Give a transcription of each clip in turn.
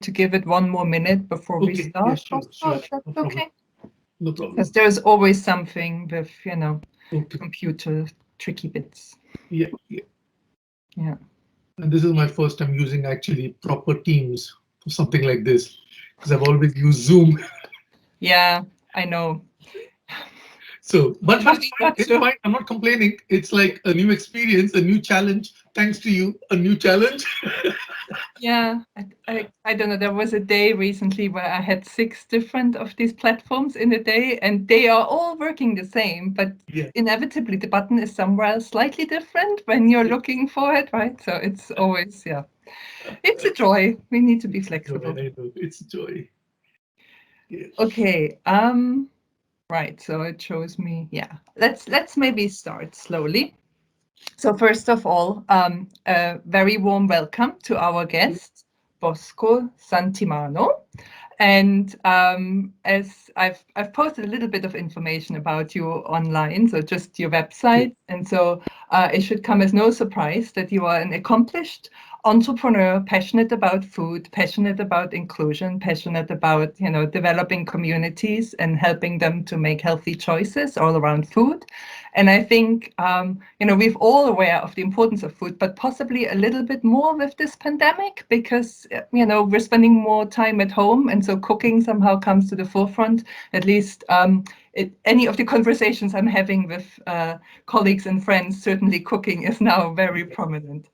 to give it one more minute before we Okay, yeah, start, sure, Bosco, sure, if that's no problem, okay? no problem. Because there's always something with, Okay, computer tricky bits. yeah, yeah. Yeah. And this is my first time using actually proper Teams for something like this, because I've always used Zoom. Yeah, I know. So, but it's Funny fine. not It's to. fine. I'm not complaining. It's like a new experience, a new challenge. Thanks to you, a new challenge. Yeah, I don't know. There was a day recently where I had 6 different of these platforms in a day, and they are all working the same, but Yeah, inevitably the button is somewhere slightly different when you're yeah. looking for it, right? So it's always, yeah, it's a joy. We need to be It's a joy. flexible. I know. It's a joy. Yes. Okay, right. So it shows me, yeah. Let's maybe start slowly. So first of all, a very warm welcome to our guest, Bosco Santimano. And as I've posted a little bit of information about you online, so just your Okay. website, and so it should come as no surprise that you are an accomplished entrepreneur, passionate about food, passionate about inclusion, passionate about developing communities and helping them to make healthy choices all around food. And I think we're all aware of the importance of food, but possibly a little bit more with this pandemic because we're spending more time at home, and so cooking somehow comes to the forefront. At least any of the conversations I'm having with colleagues and friends, certainly cooking is now very prominent.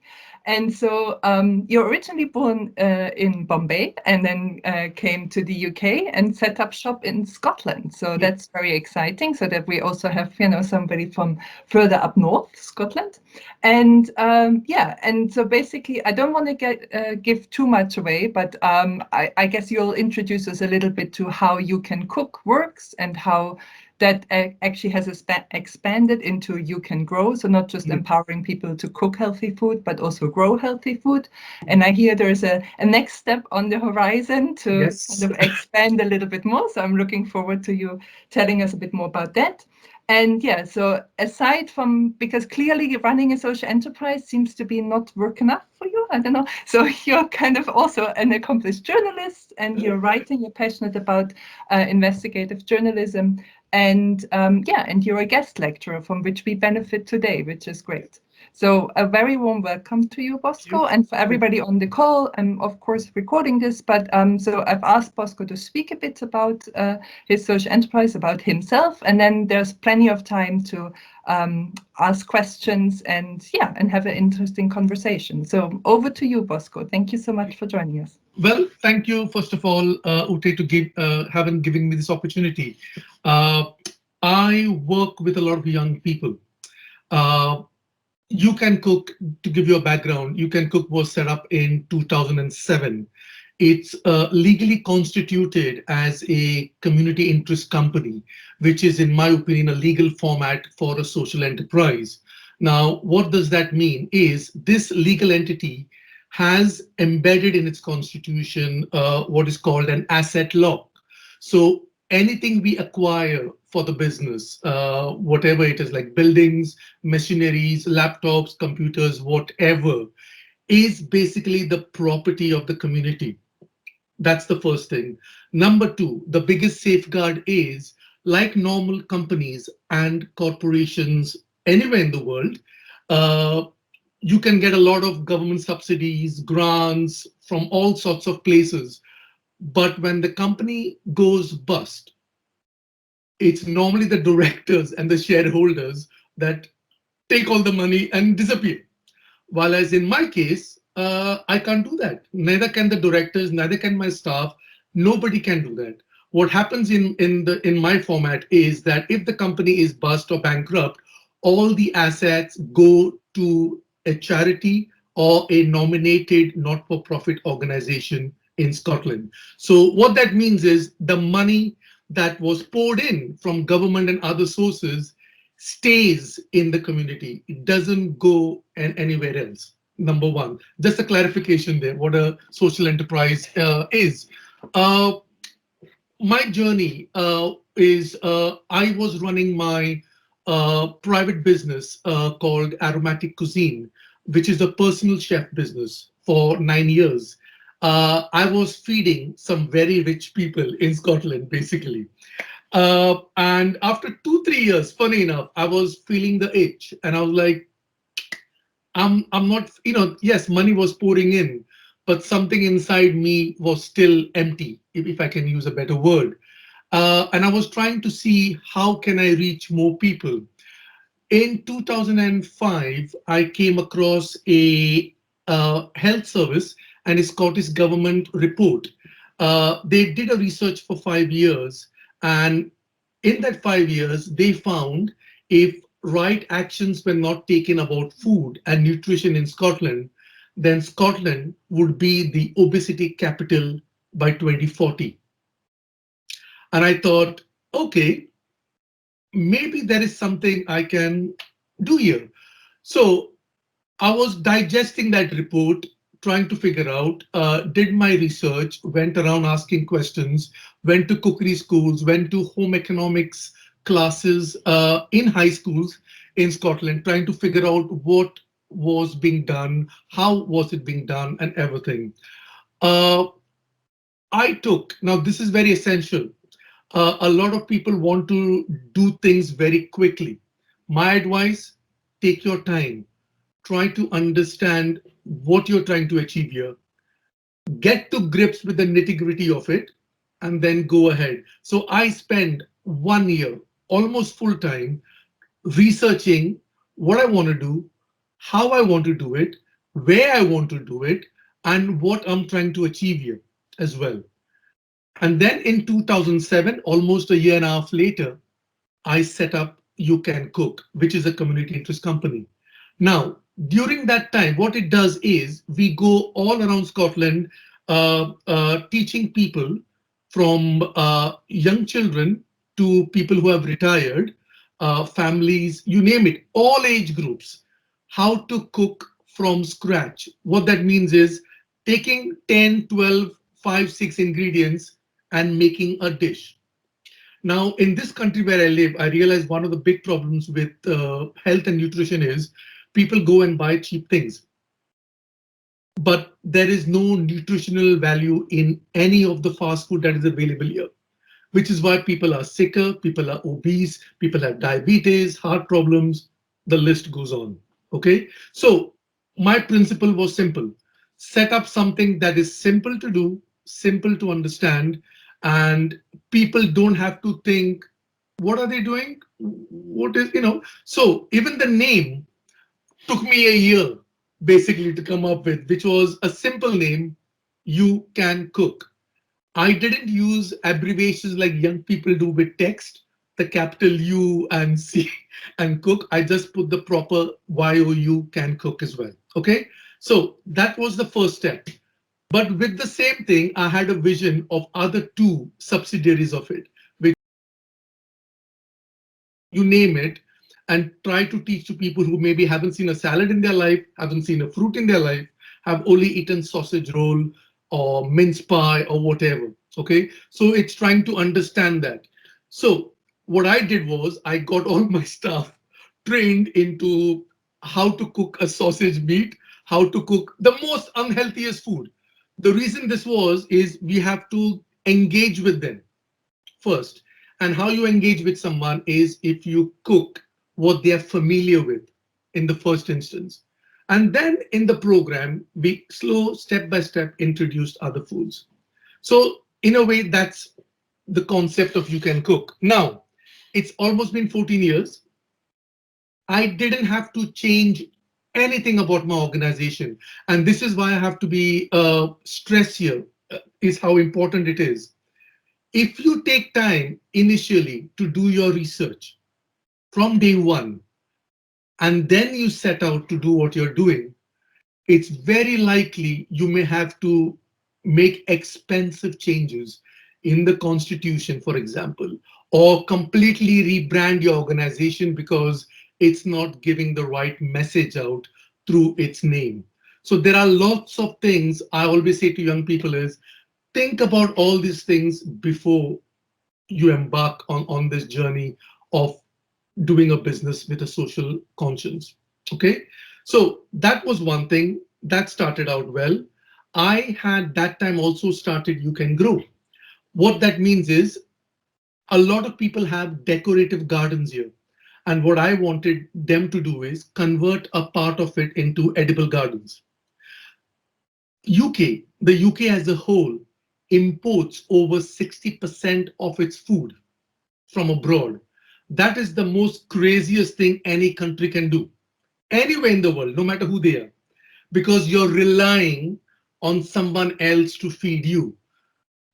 And so you're originally born in Bombay and then came to the UK and set up shop in Scotland. So Yeah. that's very exciting. So that we also have, somebody from further up north, Scotland. And and so basically, I don't want to give too much away, but I guess you'll introduce us a little bit to how You Can Cook works and how that actually has expanded into You Can Grow. So not just Yeah. empowering people to cook healthy food, but also grow healthy food. And I hear there's a next step on the horizon to kind Yes. of expand a little bit more. So I'm looking forward to you telling us a bit more about that. And yeah, so aside from, because clearly running a social enterprise seems to be not work enough for you, I don't know. So you're kind of also an accomplished journalist and you're writing, you're passionate about investigative journalism. And and you're a guest lecturer from which we benefit today, which is great. So a very warm welcome to you, Thank you. Bosco, and for Thank everybody on the call. I'm of course recording this, but so I've asked Bosco to speak a bit about his social enterprise, about himself, and then there's plenty of time to ask questions and have an interesting conversation. So over to you, Bosco. Thank you so much you. for joining us. Well, thank you first of all, Ute, to give having given me this opportunity. Uh, I work with a lot of young people. Uh, You Can Cook, to give you a background, You Can Cook was set up in 2007. It's legally constituted as a community interest company, which is, in my opinion, a legal format for a social enterprise. Now, what does that mean? Is this legal entity has embedded in its constitution what is called an asset lock. So anything we acquire for the business, whatever it is, like buildings, machineries, laptops, computers, whatever, is basically the property of the community. That's the first thing. Number two, the biggest safeguard is, like normal companies and corporations anywhere in the world, uh, you can get a lot of government subsidies, grants from all sorts of places. But when the company goes bust, it's normally the directors and the shareholders that take all the money and disappear. While as in my case, I can't do that. Neither can the directors, neither can my staff. Nobody can do that. What happens in my format is that if the company is bust or bankrupt, all the assets go to a charity or a nominated not-for-profit organization in Scotland. So what that means is the money that was poured in from government and other sources stays in the community. It doesn't go anywhere else. Number one, just a clarification there, what a social enterprise is. Uh, my journey is I was running my private business called Aromatic Cuisine, which is a personal chef business for 9 years. I was feeding some very rich people in Scotland, basically. And after 2, 3 years, funny enough, I was feeling the itch, and I was like, I'm not, yes, money was pouring in, but something inside me was still empty, if I can use a better word. And I was trying to see how can I reach more people. In 2005, I came across a health service and a Scottish government report. They did a research for 5 years, and in that 5 years, they found if right actions were not taken about food and nutrition in Scotland, then Scotland would be the obesity capital by 2040. And I thought, okay, maybe there is something I can do here. So I was digesting that report, trying to figure out, did my research, went around asking questions, went to cookery schools, went to home economics classes in high schools in Scotland, trying to figure out what was being done, how was it being done, and everything. Uh, now this is very essential. A lot of people want to do things very quickly. My advice, take your time, try to understand what you're trying to achieve here, get to grips with the nitty gritty of it, and then go ahead. So I spent 1 year, almost full time, researching what I want to do, how I want to do it, where I want to do it, and what I'm trying to achieve here as well. And then in 2007, almost a year and a half later, I set up You Can Cook, which is a community interest company. Now, during that time, what it does is we go all around Scotland teaching people from young children to people who have retired, families, you name it, all age groups, how to cook from scratch. What that means is taking 10, 12, 5, 6 ingredients and making a dish. Now, in this country where I live, I realize one of the big problems with health and nutrition is people go and buy cheap things, but there is no nutritional value in any of the fast food that is available here, which is why people are sicker, people are obese, people have diabetes, heart problems, the list goes on. Okay, so my principle was simple: set up something that is simple to do, simple to understand, and people don't have to think, what are they doing? What is, so even the name took me a year basically to come up with, which was a simple name: You Can Cook. I didn't use abbreviations like young people do with text, the capital U and C and cook. I just put the proper YOU Can Cook as well. Okay. So that was the first step. But with the same thing, I had a vision of other two subsidiaries of it, which you name it, and try to teach to people who maybe haven't seen a salad in their life, haven't seen a fruit in their life, have only eaten sausage roll or mince pie or whatever. Okay, so it's trying to understand that. So what I did was I got all my staff trained into how to cook a sausage meat, how to cook the most unhealthiest food. The reason this was is we have to engage with them first. And how you engage with someone is if you cook what they are familiar with in the first instance. And then in the program, we slow step by step introduced other foods. So in a way, that's the concept of You Can Cook. Now, it's almost been 14 years. I didn't have to change anything about my organization. And this is why I have to be stress here, is how important it is. If you take time initially to do your research from day one, and then you set out to do what you're doing, it's very likely you may have to make expensive changes in the constitution, for example, or completely rebrand your organization because it's not giving the right message out through its name. So there are lots of things I always say to young people is think about all these things before you embark on this journey of doing a business with a social conscience. Okay, so that was one thing that started out well. I had that time also started You Can Grow. What that means is a lot of people have decorative gardens here. And what I wanted them to do is convert a part of it into edible gardens. The UK as a whole imports over 60% of its food from abroad. That is the most craziest thing any country can do, anywhere in the world, no matter who they are, because you're relying on someone else to feed you.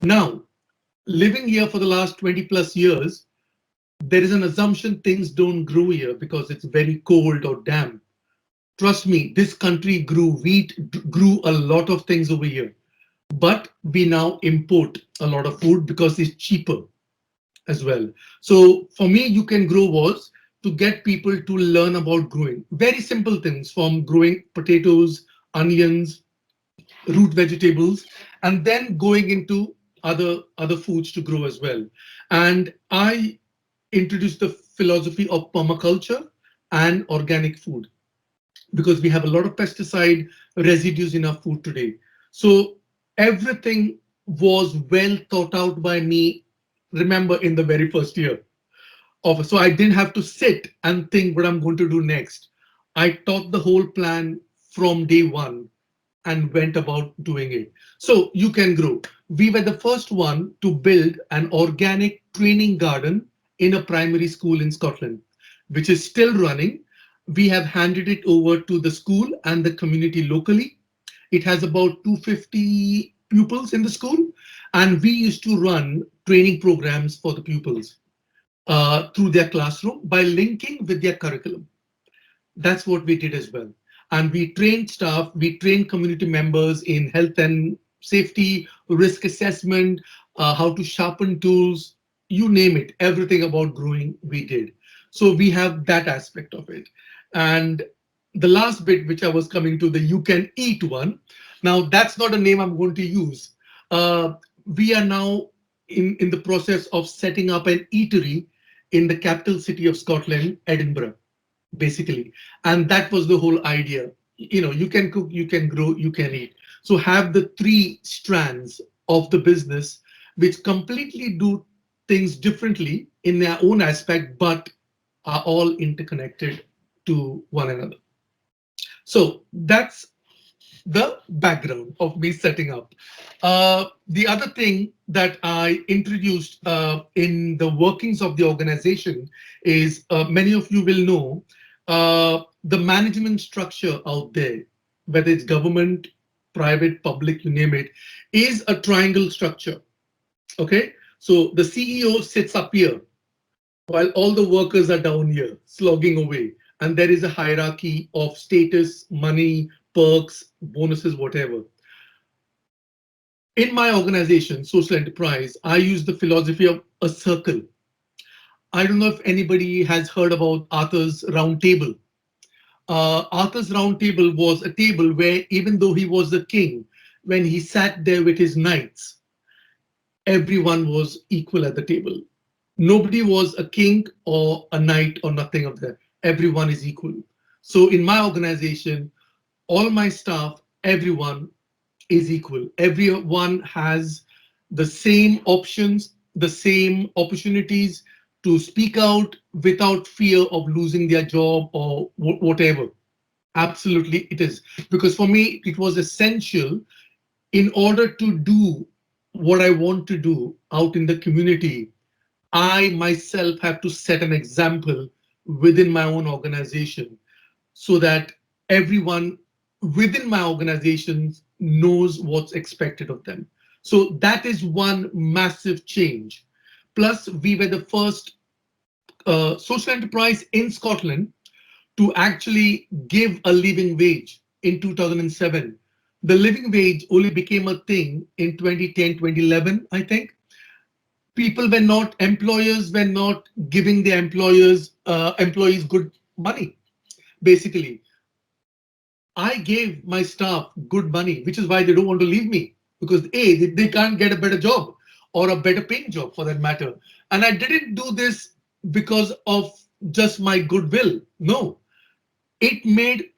Now, living here for the last 20 plus years, there is an assumption things don't grow here because it's very cold or damp. Trust me, this country grew wheat, grew a lot of things over here. But we now import a lot of food because it's cheaper as well. So for me, You Can Grow was to get people to learn about growing. Very simple things from growing potatoes, onions, root vegetables, and then going into other foods to grow as well. And I introduced the philosophy of permaculture and organic food because we have a lot of pesticide residues in our food today. So everything was well thought out by me, remember, in the very first year of, so I didn't have to sit and think what I'm going to do next. I taught the whole plan from day one and went about doing it. So You Can Grow. We were the first one to build an organic training garden in a primary school in Scotland, which is still running. We have handed it over to the school and the community locally. It has about 250 pupils in the school, and we used to run training programs for the pupils through their classroom by linking with their curriculum. That's what we did as well. And we trained staff, we trained community members in health and safety, risk assessment, how to sharpen tools, you name it, everything about growing we did. So we have that aspect of it. And the last bit, which I was coming to, the You Can Eat one. Now, that's not a name I'm going to use. We are now in the process of setting up an eatery in the capital city of Scotland, Edinburgh, basically. And that was the whole idea. You can cook, you can grow, you can eat. So have the three strands of the business, which completely do things differently in their own aspect, but are all interconnected to one another. So that's the background of me setting up. The other thing that I introduced in the workings of the organization is many of you will know the management structure out there, whether it's government, private, public, you name it, is a triangle structure. Okay, so the CEO sits up here while all the workers are down here slogging away. And there is a hierarchy of status, money, perks, bonuses, whatever. In my organization, Social Enterprise, I use the philosophy of a circle. I don't know if anybody has heard about Arthur's Round Table. Arthur's Round Table was a table where, even though he was the king, when he sat there with his knights, everyone was equal at the table. Nobody was a king or a knight or nothing of that. Everyone is equal. So in my organization, all my staff, everyone is equal. Everyone has the same options, the same opportunities to speak out without fear of losing their job or whatever. Absolutely, it is. Because for me, it was essential in order to do what I want to do out in the community. I myself have to set an example within my own organization so that everyone within my organization knows what's expected of them. So that is one massive change. Plus, we were the first social enterprise in Scotland to actually give a living wage in 2007. The living wage only became a thing in 2010, 2011, I think. People were not, employers were not giving their employees good money, basically. I gave my staff good money, which is why they don't want to leave me, because A, they can't get a better job or a better paying job for that matter. And I didn't do this because of just my goodwill. No, it made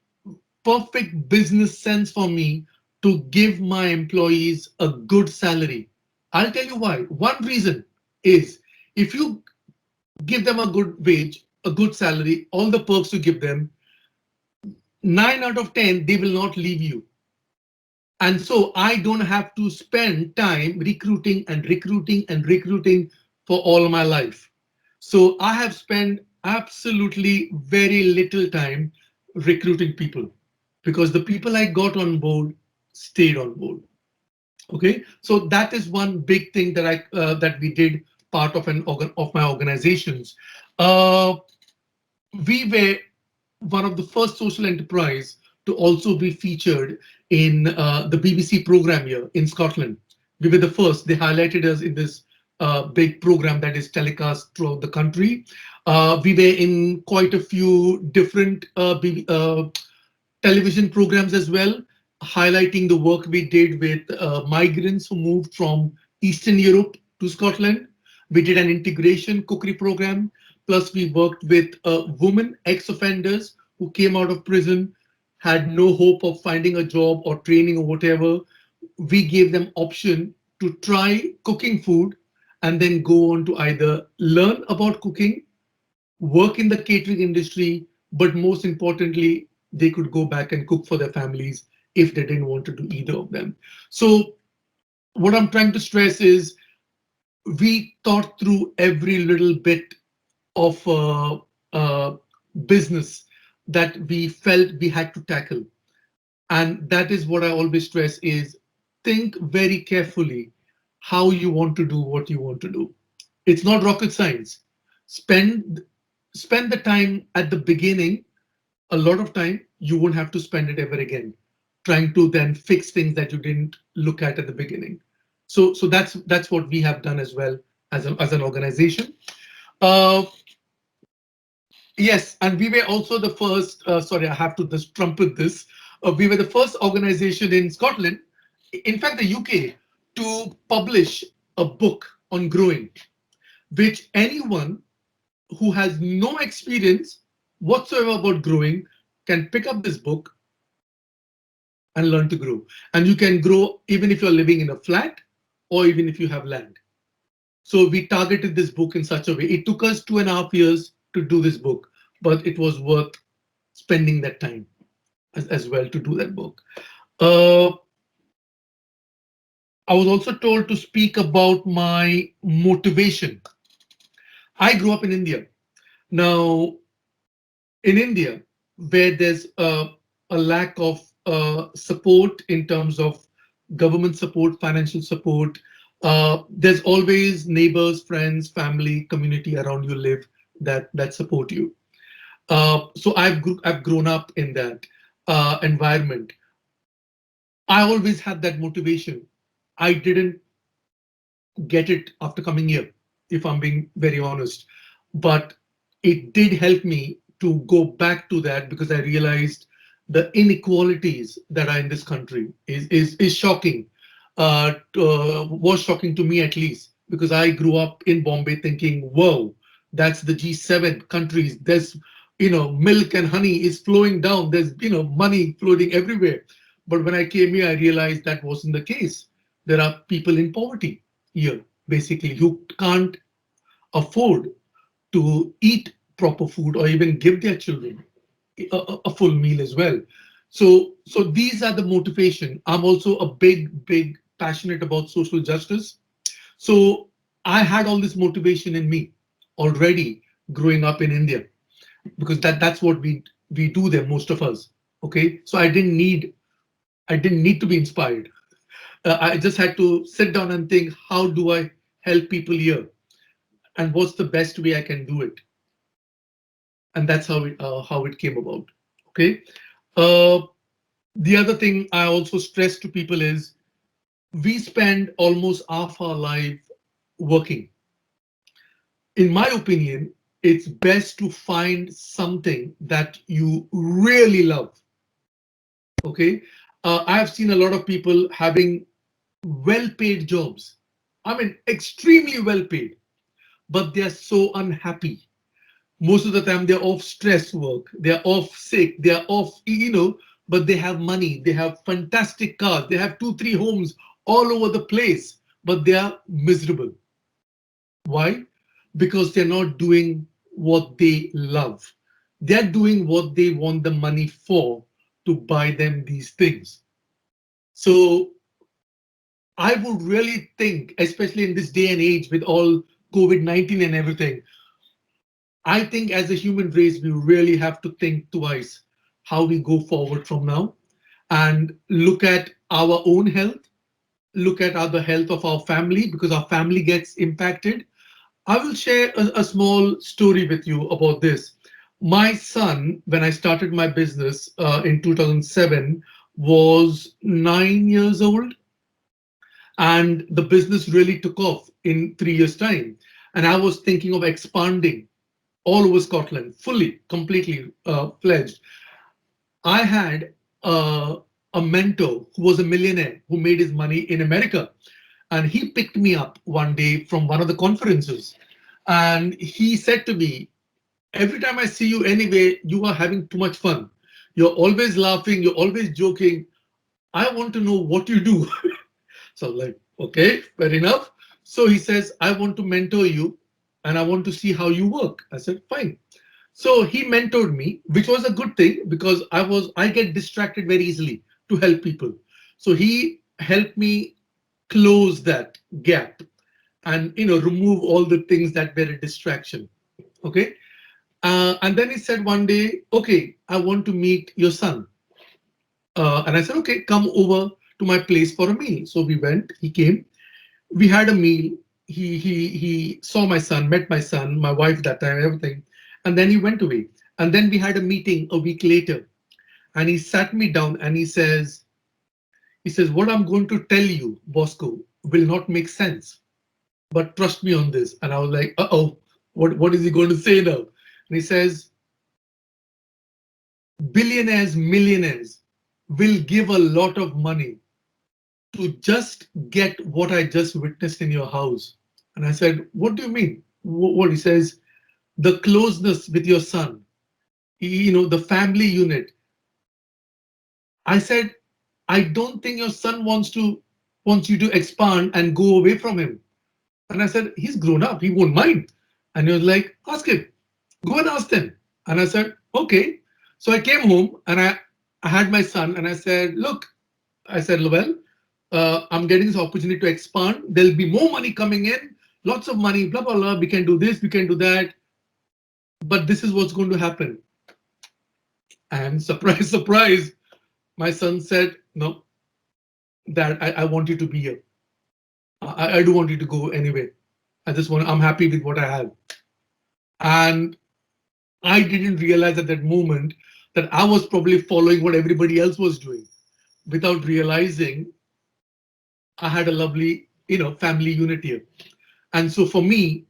perfect business sense for me to give my employees a good salary. I'll tell you why. One reason is if you give them a good wage, a good salary, all the perks you give them, 9 out of 10, they will not leave you. And so I don't have to spend time recruiting and recruiting and recruiting for all my life. So I have spent absolutely very little time recruiting people because the people I got on board stayed on board. Okay, so that is one big thing that that we did part of of my organizations. Uh, we were one of the first social enterprise to also be featured in the BBC program here in Scotland. We were the first. They highlighted us in this big program that is telecast throughout the country. We were in quite a few different television programs as well, highlighting the work we did with migrants who moved from Eastern Europe to Scotland. We did an integration cookery program. Plus, we worked with women ex-offenders who came out of prison, had no hope of finding a job or training or whatever. We gave them option to try cooking food and then go on to either learn about cooking, work in the catering industry, but most importantly, they could go back and cook for their families if they didn't want to do either of them. So, what I'm trying to stress is we thought through every little bit of business that we felt we had to tackle. And that is what I always stress is think very carefully how you want to do what you want to do. It's not rocket science. Spend spend the time at the beginning, a lot of time, you won't have to spend it ever again trying to then fix things that you didn't look at the beginning. So that's what we have done as well as an organization. Uh, yes, and we were also the first. Sorry, I have to just trumpet this. We were the first organization in Scotland, in fact, the UK, to publish a book on growing, which anyone who has no experience whatsoever about growing can pick up this book and learn to grow. And you can grow even if you're living in a flat or even if you have land. So we targeted this book in such a way. It took us 2.5 years to do this book, but it was worth spending that time as well to do that book. Uh, I was also told to speak about my motivation. I grew up in India. Now, in India, where there's a lack of support in terms of government support, financial support, there's always neighbors, friends, family, community around you live that support you. So I've grown up in that environment. I always had that motivation. I didn't get it after coming here, if I'm being very honest. But it did help me to go back to that because I realized the inequalities that are in this country is shocking. Was shocking to me at least because I grew up in Bombay thinking, whoa, that's the G7 countries. There's milk and honey is flowing down. There's money floating everywhere. But when I came here, I realized that wasn't the case. There are people in poverty here, basically, who can't afford to eat proper food or even give their children a full meal as well. So these are the motivation. I'm also a big passionate about social justice. So I had all this motivation in me already growing up in India because that's what we do there, most of us. Okay, so I didn't need to be inspired. I just had to sit down and think, how do I help people here, and what's the best way I can do it, and that's how it came about. Okay. Uh, the other thing I also stress to people is we spend almost half our life working. In my opinion, it's best to find something that you really love. Okay. I have seen a lot of people having well paid jobs. I mean, extremely well paid, but they are so unhappy. Most of the time, they're off stress work, they're off sick, they're off, but they have money, they have fantastic cars, they have two, three homes all over the place, but they are miserable. Why? Because they're not doing what they love. They're doing what they want the money for to buy them these things. So I would really think, especially in this day and age with all COVID-19 and everything, I think as a human race, we really have to think twice how we go forward from now and look at our own health, look at the health of our family because our family gets impacted. I will share a small story with you about this. My son, when I started my business in 2007, was 9 years old, and the business really took off in 3 years' time. And I was thinking of expanding all over Scotland, fully, completely fledged. I had a mentor who was a millionaire who made his money in America. And he picked me up one day from one of the conferences. And he said to me, every time I see you anyway, you are having too much fun. You're always laughing, you're always joking. I want to know what you do. So, like, okay, fair enough. So he says, I want to mentor you and I want to see how you work. I said, fine. So he mentored me, which was a good thing because I get distracted very easily to help people. So he helped me close that gap and remove all the things that were a distraction. Okay. And then he said one day, okay, I want to meet your son. And I said, okay, come over to my place for a meal. So we went, he came, we had a meal. He saw my son, met my son, my wife that time, everything. And then he went away. And then we had a meeting a week later. And he sat me down and he says, what I'm going to tell you, Bosco, will not make sense. But trust me on this. And I was like, uh-oh, what is he going to say now? And he says, billionaires, millionaires will give a lot of money to just get what I just witnessed in your house. And I said, what do you mean? What? He says, the closeness with your son, the family unit. I said, I don't think your son wants you to expand and go away from him. And I said, he's grown up, he won't mind. And he was like, ask him, go and ask him. And I said, okay. So I came home and I had my son and I said, look, I said, well, I'm getting this opportunity to expand. There'll be more money coming in, lots of money, blah, blah, blah. We can do this, we can do that. But this is what's going to happen. And surprise, surprise, my son said, no, Dad, I want you to be here. I don't want you to go anywhere. I'm happy with what I have. And I didn't realize at that moment that I was probably following what everybody else was doing without realizing I had a lovely, family unit here. And so for me,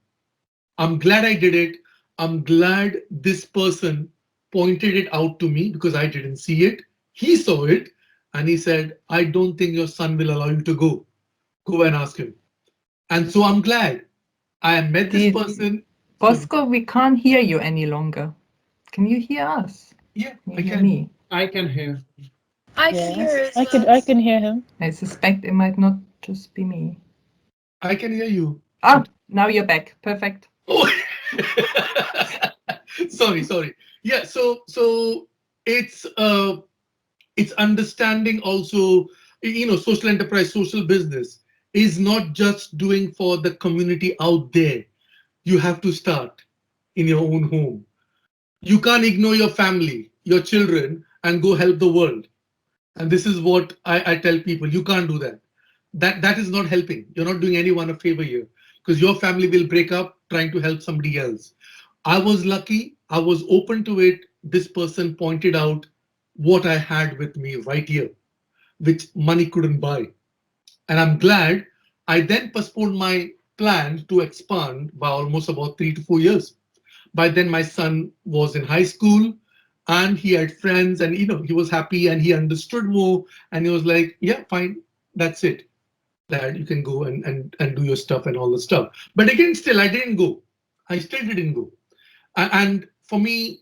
I'm glad I did it. I'm glad this person pointed it out to me because I didn't see it. He saw it and he said, I don't think your son will allow you to go. Go and ask him. And so I'm glad I met this person. So Bosco, we can't hear you any longer. Can you hear us? yeah, Can you I hear can. me? I can hear. I can Yes, hear as I well. can hear him. I suspect it might not just be me. I can hear you. Ah, now you're back. Perfect. Oh, sorry. Yeah, so it's understanding also, social enterprise, social business is not just doing for the community out there. You have to start in your own home. You can't ignore your family, your children, and go help the world. And this is what I tell people, you can't do that. That is not helping. You're not doing anyone a favor here because your family will break up trying to help somebody else. I was lucky. I was open to it. This person pointed out what I had with me right here, which money couldn't buy. And I'm glad I then postponed my plan to expand by almost about 3 to 4 years. By then, my son was in high school and he had friends and he was happy and he understood more and he was like, yeah, fine, that's it. Dad, you can go and do your stuff and all the stuff. But again, still, I didn't go. I still didn't go. And for me,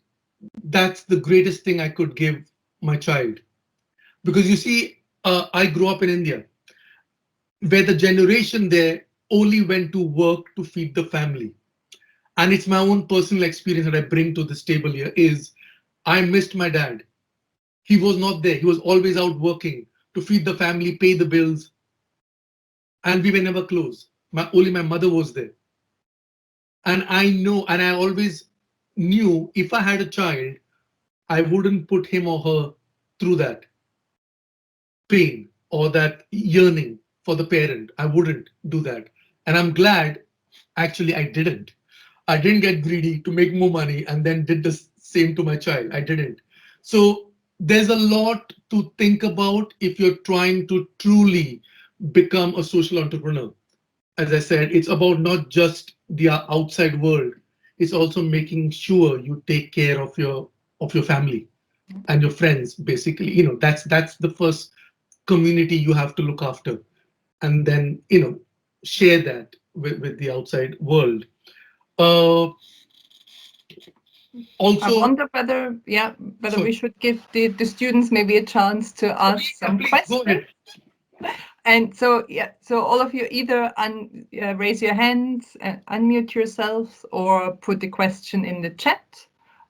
that's the greatest thing I could give my child. Because you see, I grew up in India, where the generation there only went to work to feed the family. And it's my own personal experience that I bring to this table here is I missed my dad. He was not there. He was always out working to feed the family, pay the bills, and we were never close. Only my mother was there. And I know, and I always knew if I had a child, I wouldn't put him or her through that pain or that yearning for the parent. I wouldn't do that. And I'm glad actually I didn't. I didn't get greedy to make more money and then did the same to my child. I didn't. So there's a lot to think about if you're trying to truly become a social entrepreneur. As I said, it's about not just the outside world. It's also making sure you take care of your family and your friends. Basically, that's the first community you have to look after, and then share that with the outside world. Uh, I Also, wonder whether, yeah, whether we sorry, should give the students maybe a chance to ask yeah, some please go questions. ahead. And so, yeah, so all of you either raise your hands, unmute yourselves, or put the question in the chat.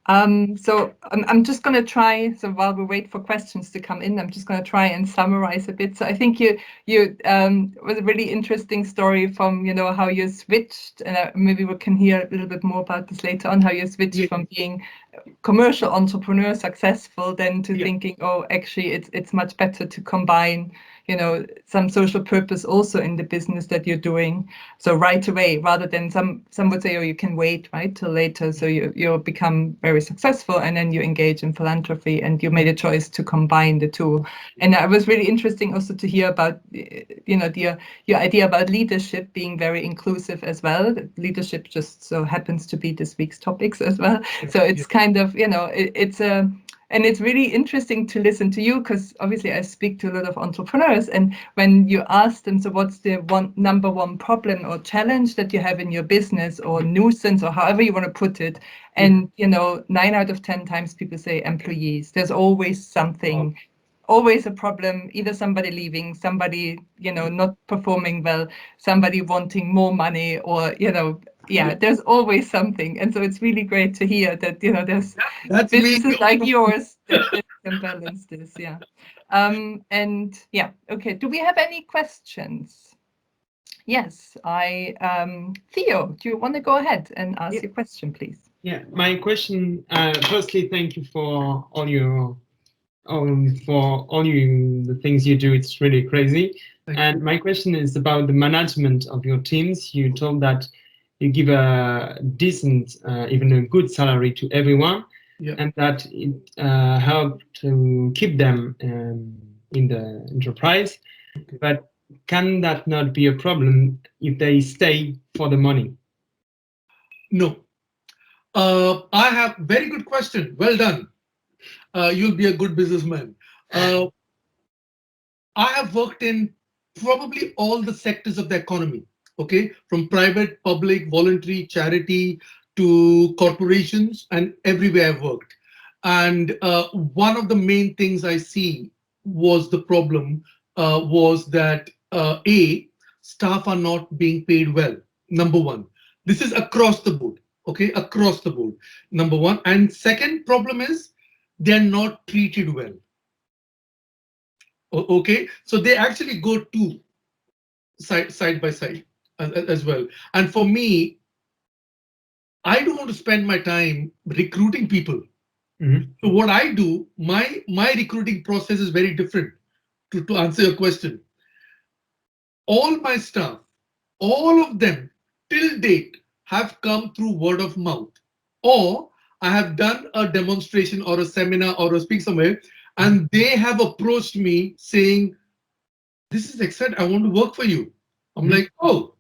So I'm just going to try. So while we wait for questions to come in, I'm just going to try and summarize a bit. So I think you was a really interesting story from how you switched, and maybe we can hear a little bit more about this later on. How you switched Yeah, from being commercial entrepreneur successful then to yeah, thinking, oh, actually it's much better to combine some social purpose also in the business that you're doing, so right away, rather than some would say, oh, you can wait right till later, so you become very successful and then you engage in philanthropy, and you made a choice to combine the two. And it was really interesting also to hear about your idea about leadership being very inclusive as well. Leadership just so happens to be this week's topics as well. So yeah, it's kind of, it's a, and it's really interesting to listen to you, because obviously I speak to a lot of entrepreneurs, and when you ask them, so what's the number one problem or challenge that you have in your business, or nuisance, or however you want to put it, yeah. and 9 out of 10 times people say employees. There's always Wow. something, always a problem, either somebody leaving, somebody not performing well, somebody wanting more money, or Yeah, yeah, there's always something. And so it's really great to hear that there's that's me. businesses like yours that can balance this. Yeah. And yeah, okay, do we have any questions? Yes, Theo, do you want to go ahead and ask your question, please? Yeah, my question. Firstly, thank you for all your the things you do. It's really crazy. Thank And my question is about the management of your teams. You told that you give a decent, even a good salary to everyone, Yeah. and that it helped to keep them in the enterprise. Okay. But can that not be a problem if they stay for the money? No. I have very good question. Well done. You'll be a good businessman. Uh, I have worked in probably all the sectors of the economy, okay, from private, public, voluntary, charity to corporations, and everywhere I've worked. And one of the main things I see was the problem was that staff are not being paid well. Number one, this is across the board, okay, across the board. Number one, and second problem is they're not treated well. Okay, so they actually go to side by side as well. And for me, I don't want to spend my time recruiting people. So what I do, my recruiting process is very different. To answer your question, all my staff, all of them till date have come through word of mouth, or I have done a demonstration or a seminar or a speak somewhere, and they have approached me saying, "This is exciting. I want to work for you." I'm like, "Oh,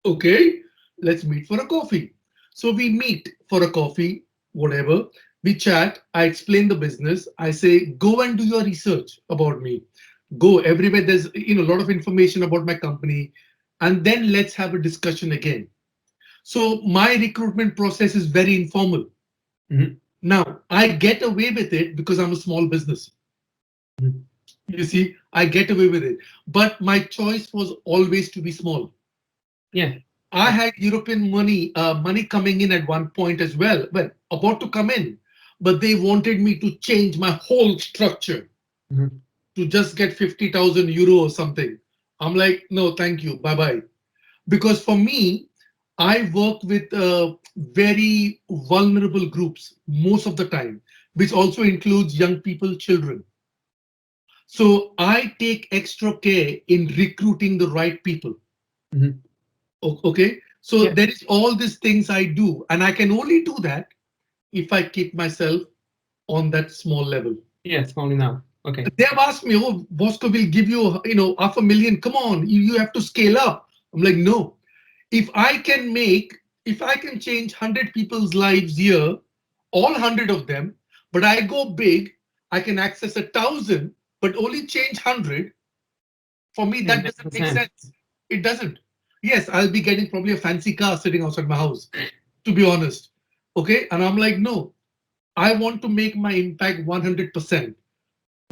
okay, let's meet for a coffee." So we meet for a coffee, whatever. We chat. I explain the business. I say, go and do your research about me. Go everywhere. There's a lot of information about my company, and then let's have a discussion again. So my recruitment process is very informal. Now I get away with it because I'm a small business. You see, I get away with it. But my choice was always to be small. Yeah. I had European money coming in at one point as well, well, about to come in, but they wanted me to change my whole structure Mhm. to just get 50,000 euro or something. I'm like, no, thank you, bye bye. Because for me, I work with very vulnerable groups most of the time, which also includes young people, children. So I take extra care in recruiting the right people. Mhm. Okay. So Yeah. there is all these things I do, and I can only do that if I keep myself on that small level. Yeah, small enough. Okay. They have asked me, oh, Bosco will give you, 500,000. Come on, you have to scale up. I'm like, no. If I can if I can change 100 people's lives here, all 100 of them, but I go big, I can access 1,000, but only change 100. For me, Yeah, that makes doesn't make sense. sense. It doesn't. Yes, I'll be getting probably a fancy car sitting outside my house, to be honest. Okay. And I'm like, no, I want to make my impact 100%.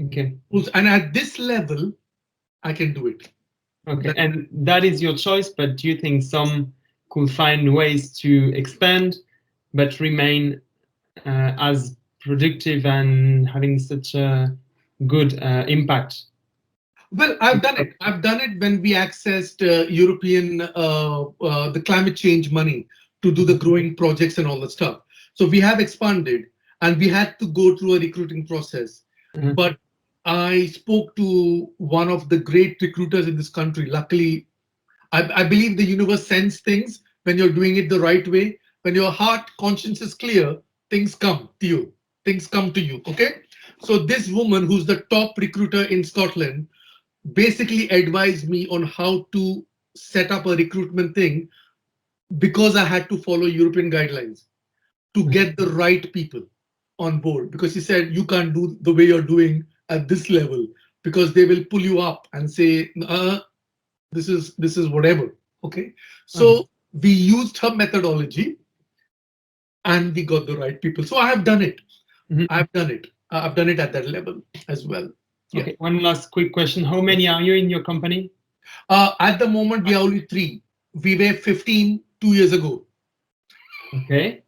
Okay. And at this level, I can do it. Okay. That, And that is your choice, but do you think some could find ways to expand but remain as productive and having such a good impact? well, I've done it. I've done it when we accessed European, the climate change money to do the growing projects and all that stuff. So we have expanded and we had to go through a recruiting process. Mhm. But I spoke to one of the great recruiters in this country. Luckily, I believe the universe sends things when you're doing it the right way. When your heart conscience is clear, things come to you. Things come to you. Okay. So this woman, who's the top recruiter in Scotland, basically advised me on how to set up a recruitment thing because I had to follow European guidelines to get the right people on board. Because he said you can't do the way you're doing at this level because they will pull you up and say, this is whatever. Okay. Okay. So we used her methodology and we got the right people. So I have done it. Mhm. I've done it. I've done it at that level as well. Yeah. Okay. One last quick question. How many are you in your company? At the moment, we are only three. We were 15 2 years ago. Okay.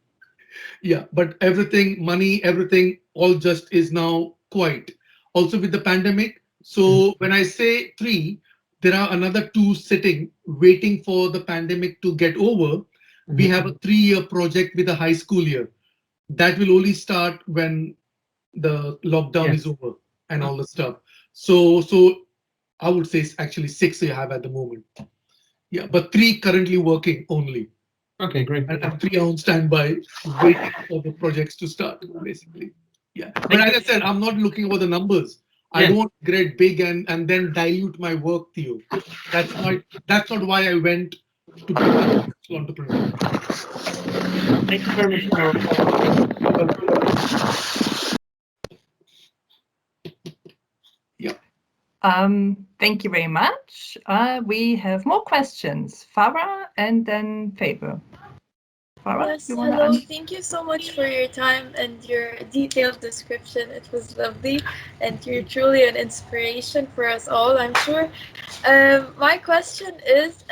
Yeah, but everything, money, everything, all just is now quiet. Also with the pandemic. Mhm. So when I say three, there are another two sitting, waiting for the pandemic to get over. We Mhm. have a 3 year project with a high school year. That will only start when the lockdown is Yes. over and all the stuff. So I would say it's actually six you have at the moment. Yeah, but three currently working only. Okay, great. And three on standby, waiting for the projects to start, basically. Yeah. But Thank as you. I said, I'm not looking for the numbers. I Yeah. don't want to get big and then dilute my work, Theo. That's not why I went to become a successful entrepreneur. Thank you very much for Yeah. Thank you very much. We have more questions. Farah and then Faber. Farah, Yes, you want to hello. answer? Thank you so much for your time and your detailed description. It was lovely, and you're truly an inspiration for us all, I'm sure. My question is,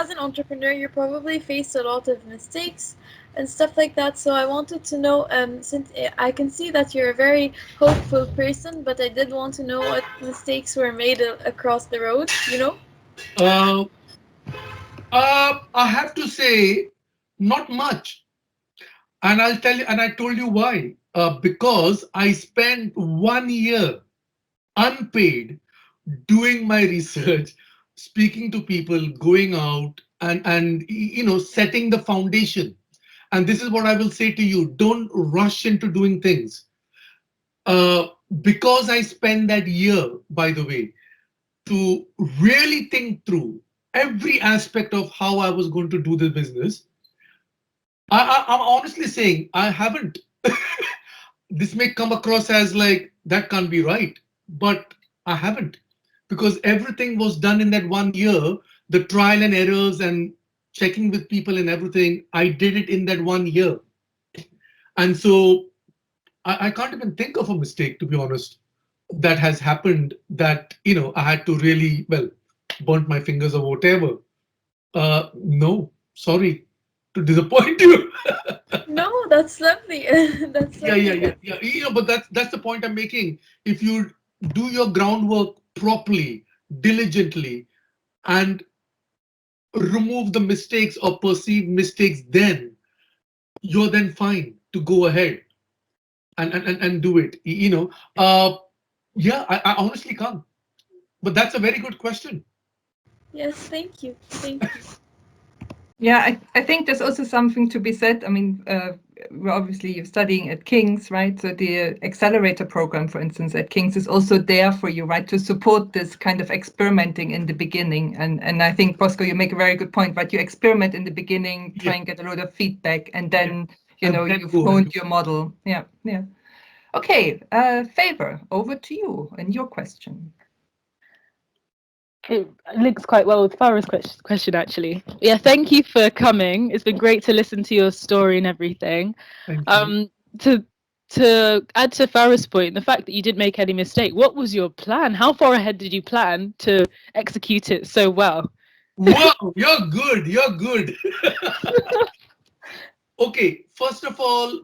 as an entrepreneur, you probably face a lot of mistakes and stuff like that. So I wanted to know, since I can see that you're a very hopeful person, but I did want to know what mistakes were made across the road, you know? Uh, I have to say, not much. And I'll tell you, and I told you why. Because I spent 1 year unpaid doing my research, speaking to people, going out, and setting the foundation. And this is what I will say to you: don't rush into doing things. Uh, because I spent that year, by the way, to really think through every aspect of how I was going to do the business. I'm honestly saying I haven't. This may come across as like that can't be right, but I haven't, because everything was done in that 1 year. The trial and errors and checking with people and everything, I did it in that 1 year. And so I can't even think of a mistake, to be honest. that has happened that, I had to really, well, burnt my fingers or whatever. No, sorry to disappoint you. No, that's lovely. That's Yeah, yeah, lovely. yeah, yeah. But that's the point I'm making. If you do your groundwork properly, diligently, and remove the mistakes or perceived mistakes, then you're then fine to go ahead and do it. Yeah, I honestly can't. But that's a very good question. Yes, thank you. Thank you. Yeah, I think there's also something to be said. I mean, well, obviously you're studying at King's, right? So the accelerator program, for instance, at King's is also there for you, right? To support this kind of experimenting in the beginning. And I think, Bosco, you make a very good point, right? You experiment in the beginning, try Yeah, and get a lot of feedback, and yeah. then, And then you've go ahead. honed your model. Yeah, yeah. Okay, Favor, over to you and your question. It links quite well with Farah's question, actually. Yeah, thank you for coming. It's been great to listen to your story and everything. Thank you. Um, to to add to Farah's point, the fact that you didn't make any mistake, what was your plan? How far ahead did you plan to execute it so well? Wow, you're good. You're good. Okay, first of all,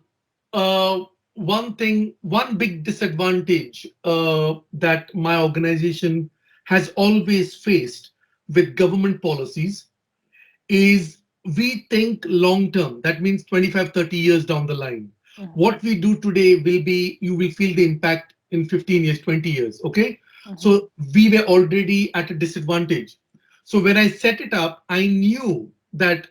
one big disadvantage that my organization has always faced with government policies is we think long term. That means 25, 30 years down the line. Mhm, What we do today will be, you will feel the impact in 15 years, 20 years. Okay. mhm. So we were already at a disadvantage. So when I set it up, I knew that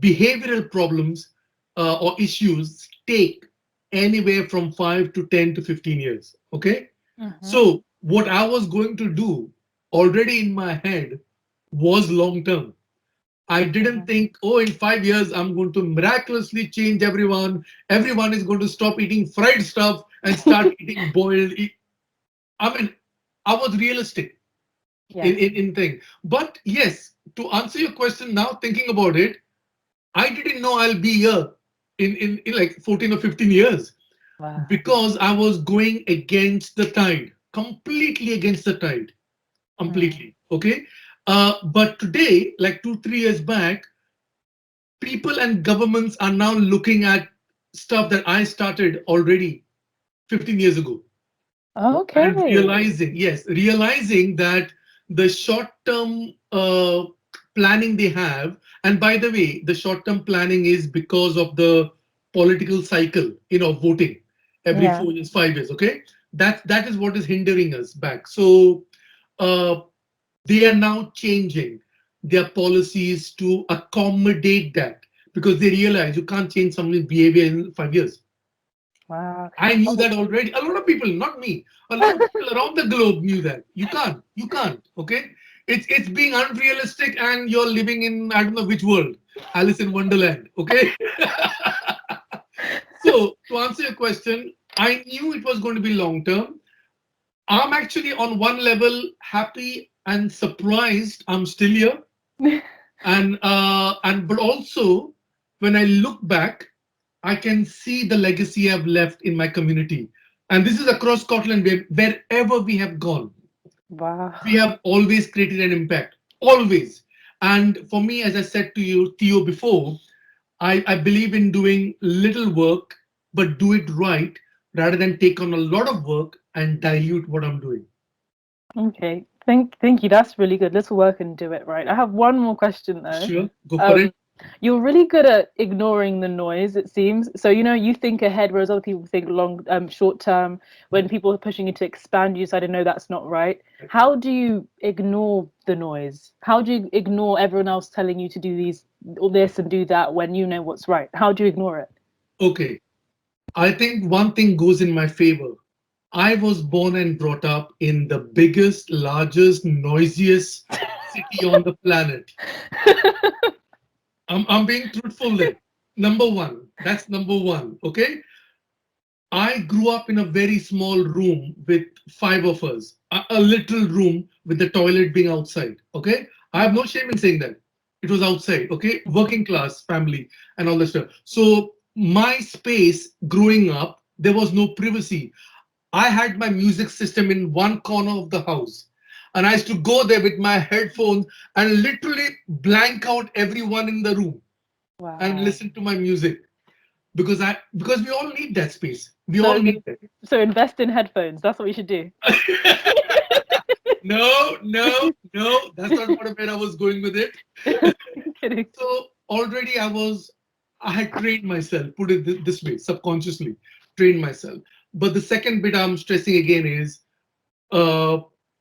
behavioral problems or issues take anywhere from 5 to 10 to 15 years. Okay. Mhm. So what I was going to do already in my head was long term. I didn't Mhm. think, oh, in 5 years, I'm going to miraculously change everyone. Everyone is going to stop eating fried stuff and start eating boiled. I mean, I was realistic Yeah. in thing. But yes, to answer your question now, thinking about it, I didn't know I'll be here in like 14 or 15 years Wow. because I was going against the tide, completely against the tide, Mm. completely. Okay. But today, like 2, 3 years back, people and governments are now looking at stuff that I started already 15 years ago and Okay. realizing, yes, realizing that the short term planning they have, and by the way, the short term planning is because of the political cycle, voting every Yeah. 4 years, 5 years, okay? That is what is hindering us back. So uh, they are now changing their policies to accommodate that because they realize you can't change someone's behavior in 5 years. Wow. I knew Oh. that already. A lot of people, not me, a lot of people around the globe knew that. You can't. Okay, it's being unrealistic, and you're living in I don't know which world, Alice in Wonderland. Okay, so to answer your question, I knew it was going to be long term. I'm actually on one level happy and surprised. I'm still here, and but also when I look back, I can see the legacy I've left in my community. And this is across Scotland, wherever we have gone, Wow. we have always created an impact, always. And for me, as I said to you, Theo, before, I believe in doing little work, but do it right rather than take on a lot of work and dilute what I'm doing. Okay. Thank you. That's really good. Let's work and do it right. I have one more question though. Sure, go for it. Um, you're really good at ignoring the noise, it seems. So, you think ahead, whereas other people think short term. When people are pushing you to expand, you decide, no, that's not right. How do you ignore the noise? How do you ignore everyone else telling you to do all this and do that when you know what's right? How do you ignore it? Okay, I think one thing goes in my favor. I was born and brought up in the biggest, largest, noisiest city on the planet. I'm being truthful there. Number one, that's number one. Okay. I grew up in a very small room with five of us, a little room with the toilet being outside. Okay. I have no shame in saying that. It was outside. Okay. Working class family and all that stuff. So, my space growing up, there was no privacy. I had my music system in one corner of the house. And I used to go there with my headphones and literally blank out everyone in the room and Wow. listen to my music because we all need that space. We all So need it. so invest in headphones. That's what we should do. No, no, no. That's not where I was going with it. Kidding. So already I had trained myself, put it this way, subconsciously trained myself. But the second bit I'm stressing again is uh,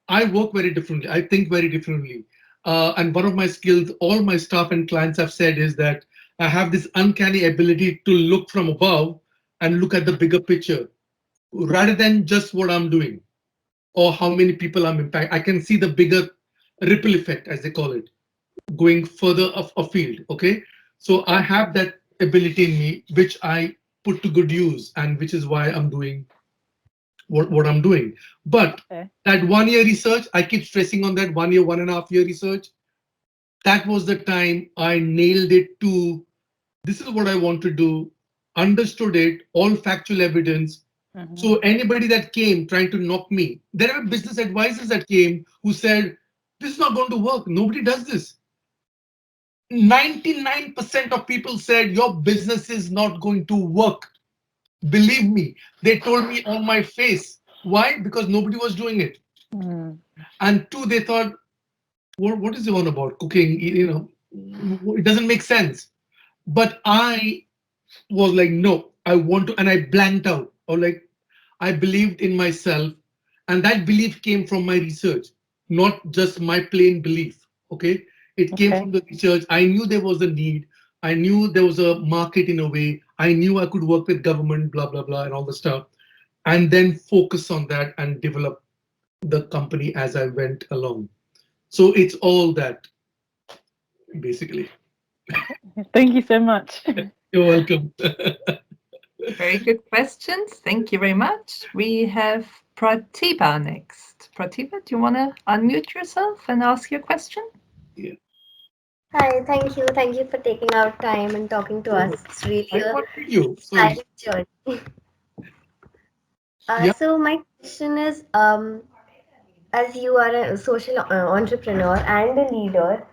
I work very differently. I think very differently. And one of my skills, all my staff and clients have said is that I have this uncanny ability to look from above and look at the bigger picture rather than just what I'm doing or how many people I'm impacting. I can see the bigger ripple effect, as they call it, going further afield. Okay. So I have that ability in me, which I put to good use, and which is why I'm doing what I'm doing. But Okay. that 1 year research, I keep stressing on that 1 year, 1.5 year research. That was the time I nailed it to this is what I want to do, understood it, all factual evidence. Mhm. So anybody that came trying to knock me, there were business advisors that came who said, this is not going to work. Nobody does this. 99% of people said, your business is not going to work. Believe me, they told me on my face. Why? Because nobody was doing it. Mm. And two, they thought, what is the one about cooking? It doesn't make sense. But I was like, no, I want to, and I blanked out. Or like, I believed in myself, and that belief came from my research, not just my plain belief. Okay, it came Okay. from the research. I knew there was a need. I knew there was a market in a way. I knew I could work with government, blah blah blah, and all the stuff, and then focus on that and develop the company as I went along. So it's all that basically. Thank you so much. You're welcome. Very good questions. Thank you very much. We have Pratibha next. Pratibha, do you want to unmute yourself and ask your question? Yeah. Hi, thank you. Thank you for taking out time and talking to us. Oh, It's really I a got you. Sorry. inspiring journey. Yeah. So my question is, as you are a social entrepreneur and a leader,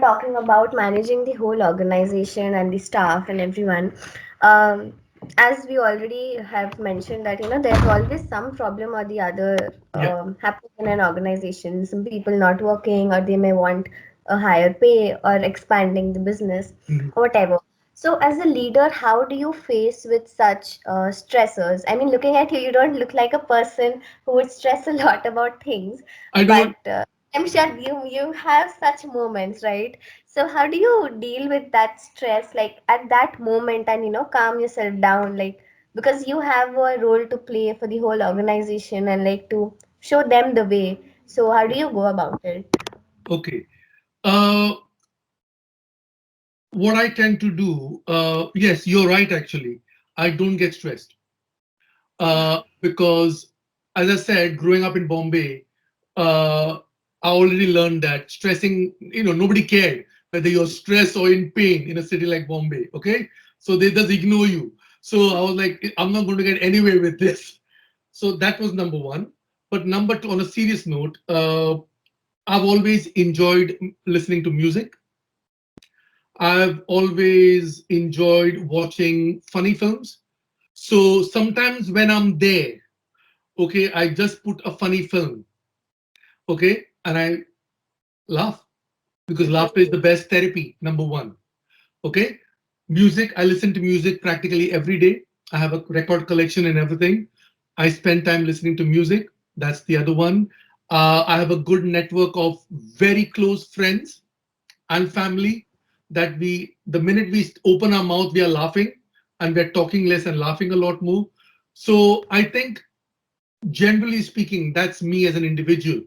talking about managing the whole organization and the staff and everyone, um, as we already have mentioned that, there's always some problem or the other Yeah. happening in an organization, some people not working, or they may want a higher pay or expanding the business, Mhm. or whatever. So as a leader, how do you face with such stressors? I mean, looking at you, you don't look like a person who would stress a lot about things, I but don't. I'm sure you have such moments, right? So how do you deal with that stress, like at that moment, and calm yourself down, like because you have a role to play for the whole organization and like to show them the way. So how do you go about it? Okay. Uh, what I tend to do, yes, you're right, actually. I don't get stressed because, as I said, growing up in Bombay, I already learned that stressing, nobody cared whether you're stressed or in pain in a city like Bombay. Okay. So they just ignore you. So I was like, I'm not going to get anywhere with this. So that was number one. But number two, on a serious note, I've always enjoyed listening to music. I've always enjoyed watching funny films. So sometimes when I'm there, okay, I just put a funny film, okay, and I laugh because laughter is the best therapy, number one. Okay. Music, I listen to music practically every day. I have a record collection and everything. I spend time listening to music. That's the other one. I have a good network of very close friends and family that the minute we open our mouth, we are laughing and we're talking less and laughing a lot more. So I think, generally speaking, that's me as an individual.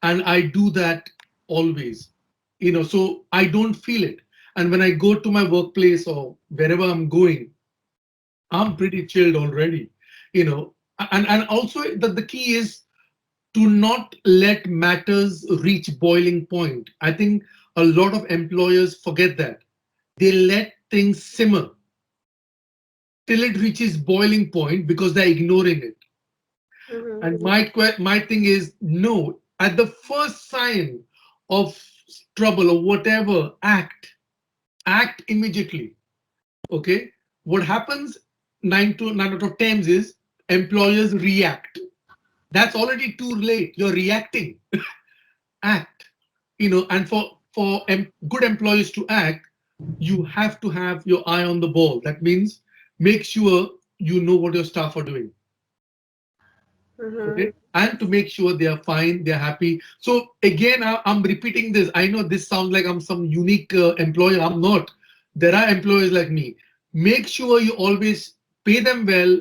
And I do that always, so I don't feel it. And when I go to my workplace or wherever I'm going, I'm pretty chilled already, you know. And also the key is to not let matters reach boiling point. I think a lot of employers forget that. They let things simmer till it reaches boiling point because they're ignoring it. And my thing is, no, at the first sign of trouble or whatever, act immediately. Okay, what happens 9 out of 10 is employers react. That's already too late. You're reacting. Act. And for good employees to act, you have to have your eye on the ball. That means make sure you know what your staff are doing. Okay, and to make sure they are fine, they're happy. So again, I'm repeating this. I know this sounds like I'm some unique employer. I'm not. There are employers like me. Make sure you always pay them well,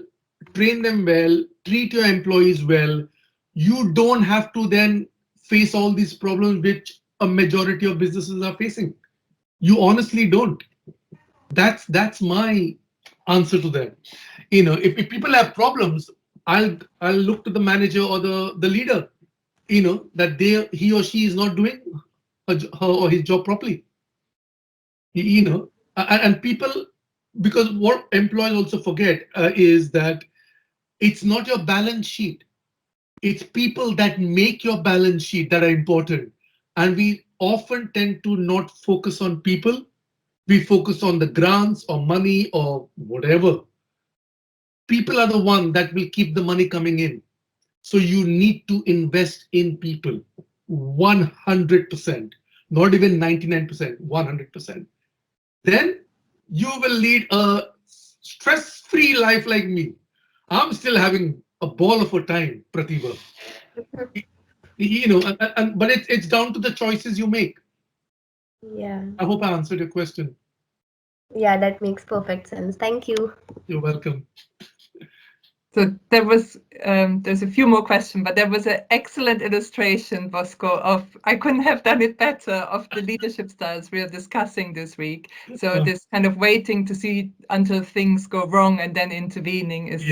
train them well, treat your employees well. You don't have to then face all these problems which a majority of businesses are facing. You honestly don't. That's my answer to them. If people have problems, I'll look to the manager or the leader, that he or she is not doing her or his job properly. And people, because what employees also forget is that it's not your balance sheet, it's people that make your balance sheet that are important. And we often tend to not focus on people. We focus on the grants or money or whatever. People are the one that will keep the money coming in. So you need to invest in people 100%, not even 99%, 100%. Then you will lead a stress-free life like me. I'm still having a ball of a time, Pratibha. But it's down to the choices you make. Yeah. I hope I answered your question. Yeah, that makes perfect sense. Thank you. You're welcome. So there's a few more questions, but there was an excellent illustration, Bosco, I couldn't have done it better, of the leadership styles we are discussing this week. So this kind of waiting to see until things go wrong and then intervening is,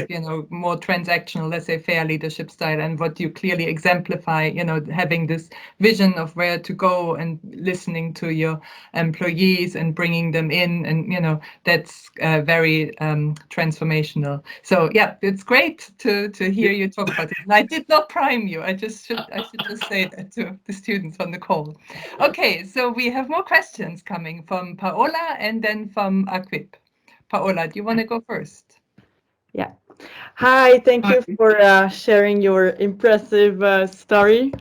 more transactional, let's say, fair leadership style. And what you clearly exemplify, having this vision of where to go and listening to your employees and bringing them in. And, that's very transformational. So yeah, it's great to hear you talk about it. And I did not prime you. I should just say that to the students on the call. Okay, so we have more questions coming from Paola and then from Aquip. Paola, do you want to go first? Yeah. Hi, thank you for sharing your impressive story.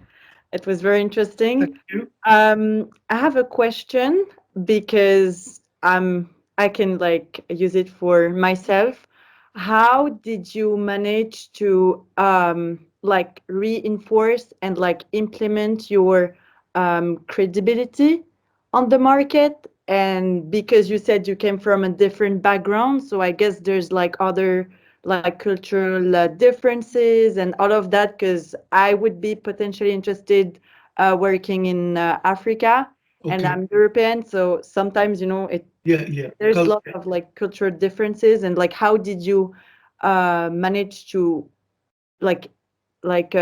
It was very interesting. Thank you. I have a question because I can use it for myself. How did you manage to reinforce and implement your credibility on the market? And because you said you came from a different background, so I guess there's other cultural differences and all of that, because I would be potentially interested working in Africa, and I'm European, so sometimes there's a lot of cultural differences, and how did you manage to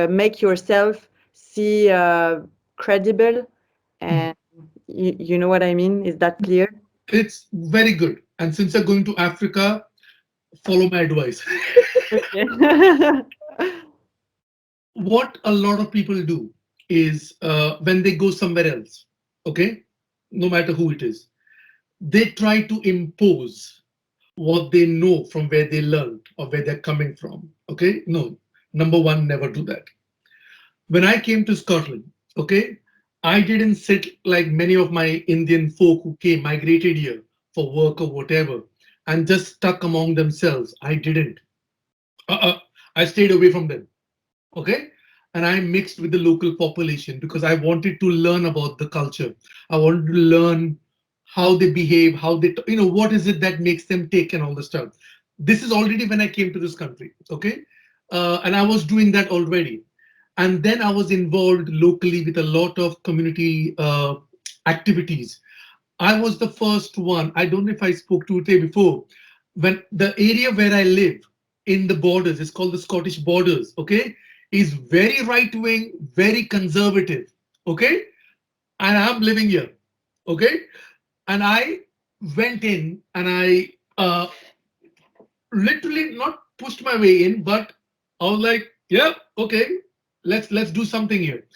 make yourself see credible, and you know what I mean? Is that clear? It's very good. And since you're going to Africa, follow my advice. Okay. What a lot of people do is when they go somewhere else, okay, no matter who it is, they try to impose what they know from where they learned or where they're coming from. Okay, no, number one, never do that. When I came to Scotland, okay, I didn't sit like many of my Indian folk who migrated here for work or whatever, and just stuck among themselves. I didn't. I stayed away from them. Okay, and I mixed with the local population because I wanted to learn about the culture. I wanted to learn how they behave, how they, what is it that makes them tick and all the stuff. This is already when I came to this country. Okay, and I was doing that already. And then I was involved locally with a lot of community activities. I was the first one. I don't know if I spoke to Ute before. When the area where I live in the borders, it's called the Scottish borders, okay, is very right wing, very conservative, okay, and I'm living here, okay, and I went in and I literally not pushed my way in, but I was like, Yeah, okay. Let's do something here.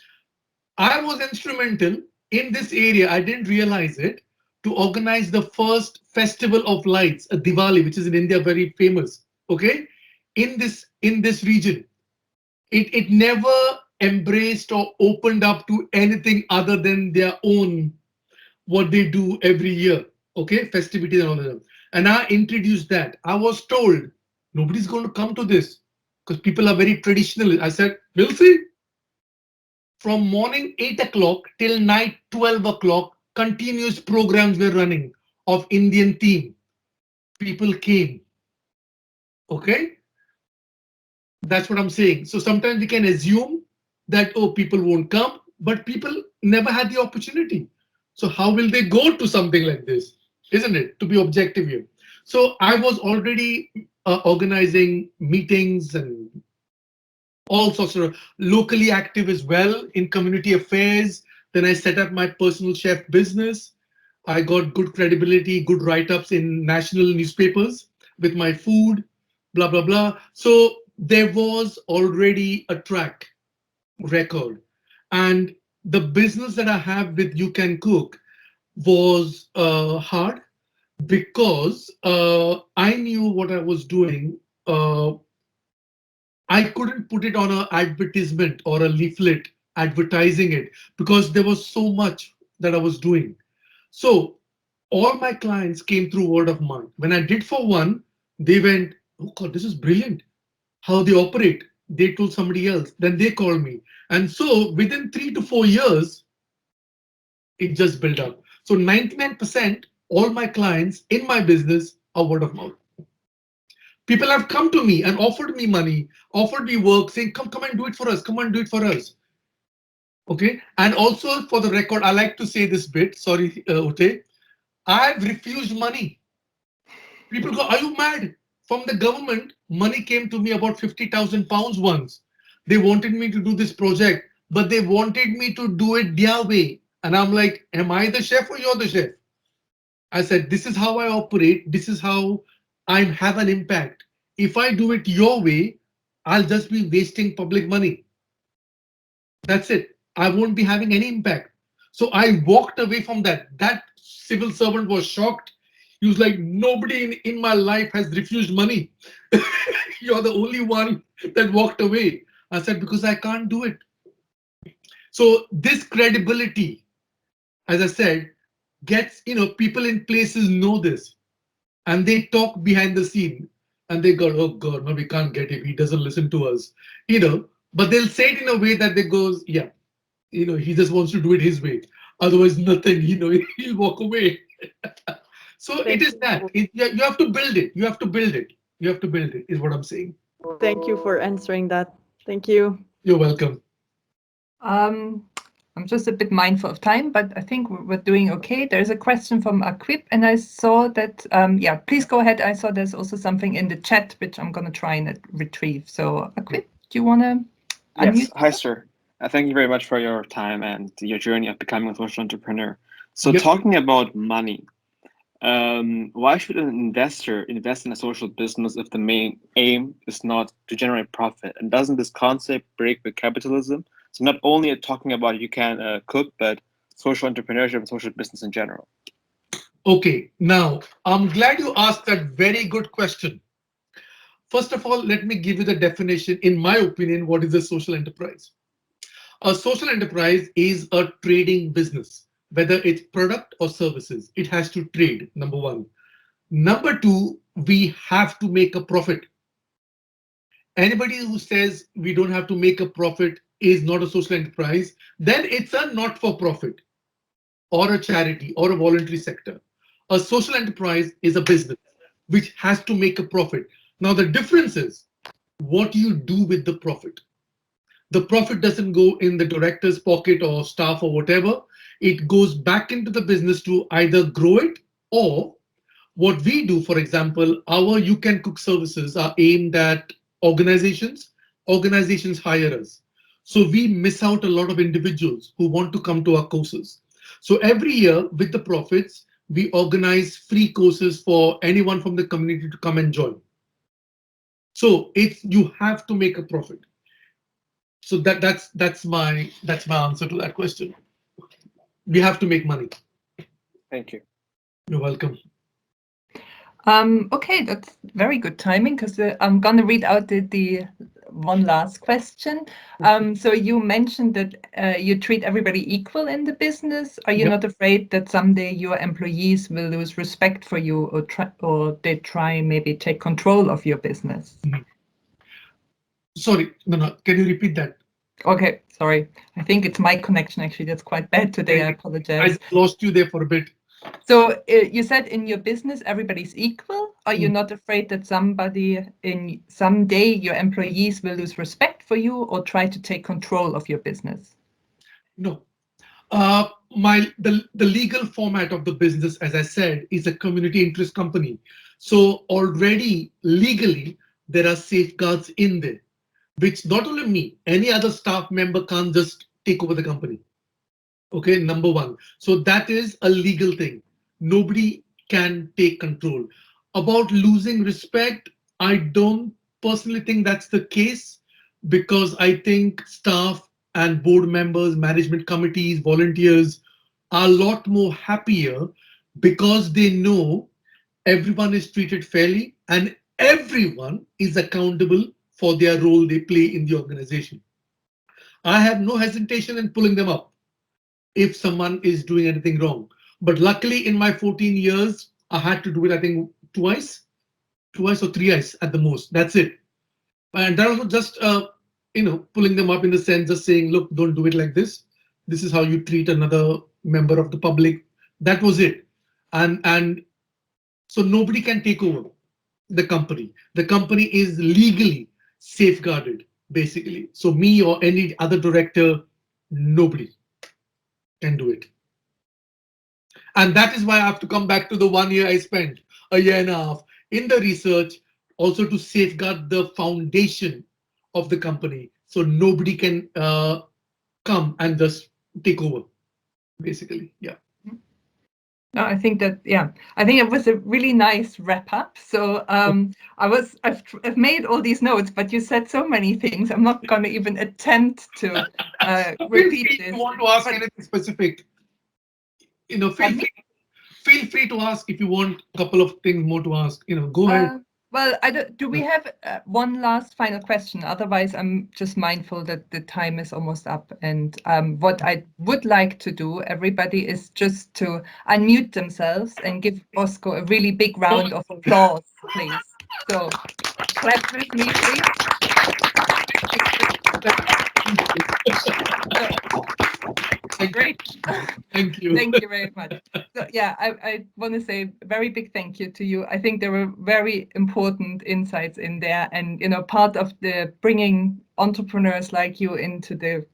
I was instrumental in this area. I didn't realize it to organize the first festival of lights, a Diwali, which is in India very famous. Okay, in this region, it never embraced or opened up to anything other than their own what they do every year. Okay, festivities and all of that. And I introduced that. I was told nobody's going to come to this because people are very traditional. I said, we'll see. From morning 8 o'clock till night 12 o'clock, continuous programs were running of Indian team. People came. Okay, that's what I'm saying. So sometimes we can assume that, oh, people won't come, but people never had the opportunity. So how will they go to something like this? Isn't it? To be objective here. So I was already organizing meetings and all sorts of locally active as well in community affairs. Then I set up my personal chef business. I got good credibility, good write-ups in national newspapers with my food, blah blah blah. So there was already a track record, and the business that I have with You Can Cook was hard because I knew what I was doing. I couldn't put it on an advertisement or a leaflet advertising it because there was so much that I was doing. So all my clients came through word of mouth. When I did for one, they went, "Oh God, this is brilliant. How they operate." They told somebody else. Then they called me. And so within 3 to 4 years, it just built up. So 99% all my clients in my business are word of mouth. People have come to me and offered me money, offered me work, saying, come and do it for us. Come and do it for us. Okay. And also for the record, I like to say this bit. Sorry, Ute. I've refused money. People go, are you mad? From the government, money came to me about 50,000 pounds once. They wanted me to do this project, but they wanted me to do it their way. And I'm like, am I the chef or you're the chef? I said, this is how I operate. This is how I have an impact. If I do it your way, I'll just be wasting public money. That's it. I won't be having any impact. So I walked away from that. That civil servant was shocked. He was like, nobody in my life has refused money. You're the only one that walked away. I said, because I can't do it. So this credibility, as I said, gets, people in places know this and they talk behind the scene and they go, oh God, no, we can't get him. He doesn't listen to us, but they'll say it in a way that they goes, yeah, he just wants to do it his way. Otherwise, nothing, he'll walk away. So it Thank is that. You have to build it. You have to build it. You have to build it, is what I'm saying. Thank you for answering that. Thank you. You're welcome. I'm just a bit mindful of time, but I think we're doing okay. There's a question from Aquip, and I saw that, yeah, please go ahead. I saw there's also something in the chat, which I'm going to try and retrieve. So Aquip, do you want to unmute? Yes, hi, sir. Thank you very much for your time and your journey of becoming a social entrepreneur. So Yep. talking about money, why should an investor invest in a social business if the main aim is not to generate profit? And doesn't this concept break with capitalism? So not only talking about You Can Cook, but social entrepreneurship and social business in general. Okay, now I'm glad you asked that very good question. First of all, let me give you the definition. In my opinion, what is a social enterprise? A social enterprise is a trading business, whether it's product or services. It has to trade, number one. Number two, we have to make a profit. Anybody who says we don't have to make a profit is not a social enterprise, then it's a not-for-profit or a charity or a voluntary sector. A social enterprise is a business which has to make a profit. Now, the difference is what you do with the profit. The profit doesn't go in the director's pocket or staff or whatever. It goes back into the business to either grow it, or what we do, for example, our You Can Cook services are aimed at organizations. Organizations hire us. So we miss out a lot of individuals who want to come to our courses. So every year with the profits, we organize free courses for anyone from the community to come and join. So you have to make a profit. So that's my answer to that question. We have to make money. Thank you. You're welcome. Okay, that's very good timing because I'm going to read out the one last question. So you mentioned that you treat everybody equal in the business. Are you Yep. not afraid that someday your employees will lose respect for you, or they try maybe take control of your business? Sorry, no. Can you repeat that? Okay, sorry. I think it's my connection actually. That's quite bad today. I apologize. I lost you there for a bit. So you said in your business everybody's equal. Are you Mm. not afraid that someday your employees will lose respect for you or try to take control of your business? No. The legal format of the business, as I said, is a community interest company. So already legally there are safeguards in there, which not only me, any other staff member can't just take over the company. Okay, number one. So that is a legal thing. Nobody can take control. About losing respect, I don't personally think that's the case, because I think staff and board members, management committees, volunteers are a lot more happier because they know everyone is treated fairly and everyone is accountable for their role they play in the organization. I have no hesitation in pulling them up if someone is doing anything wrong. But luckily, in my 14 years, I had to do it, I think, twice or thrice at the most. That's it. And that was just, pulling them up in the sense of saying, look, don't do it like this. This is how you treat another member of the public. That was it. And so nobody can take over the company. The company is legally safeguarded, basically. So me or any other director, nobody can do it. And that is why I have to come back to the 1 year I spent, a year and a half, in the research, also to safeguard the foundation of the company. So nobody can come and just take over, basically. Yeah. No, I think it was a really nice wrap up. So I've made all these notes, but you said so many things. I'm not going to even attempt to repeat If this. you want to ask anything specific, feel free to ask if you want a couple of things more to ask. Go ahead. Well, do we have one last final question? Otherwise, I'm just mindful that the time is almost up. And what I would like to do, everybody, is just to unmute themselves and give Bosco a really big round of applause, please. So clap with me, please. Great. Thank you. Thank you very much. So yeah, I want to say a very big thank you to you. I think there were very important insights in there, and part of the bringing entrepreneurs like you into the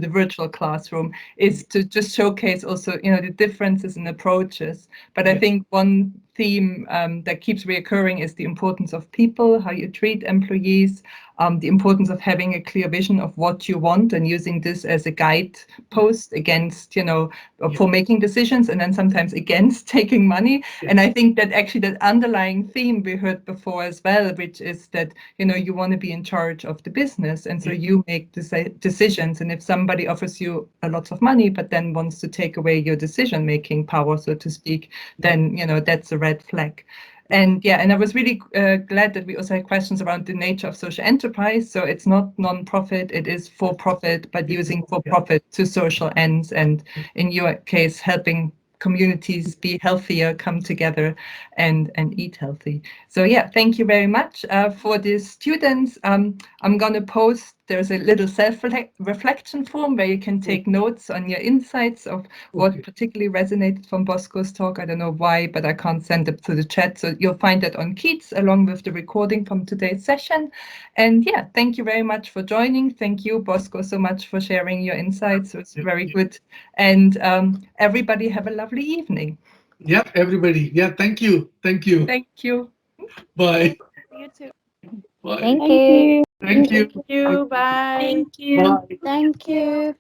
virtual classroom is to just showcase also the differences in approaches. But I think one theme that keeps reoccurring is the importance of people, how you treat employees, the importance of having a clear vision of what you want and using this as a guidepost against, for making decisions, and then sometimes against taking money. And I think that actually that underlying theme we heard before as well, which is that, you want to be in charge of the business. And so you make decisions. And if somebody offers you a lot of money, but then wants to take away your decision-making power, so to speak, then, that's a red flag. And I was really glad that we also had questions around the nature of social enterprise. So it's not non-profit, it is for profit, but using for profit to social ends. And in your case, helping communities be healthier, come together and eat healthy. So thank you very much. For the students, I'm going to post, there's a little self-reflection form where you can take notes on your insights of what particularly resonated from Bosco's talk. I don't know why, but I can't send it to the chat. So you'll find that on Keats along with the recording from today's session. And thank you very much for joining. Thank you, Bosco, so much for sharing your insights. It was very good. And everybody have a lovely evening. Yep, everybody. Yeah, thank you. Thank you. Thank you. Bye. You too. Bye. Thank you. Thank you. Thank you. Bye. Thank you. Bye. Thank you.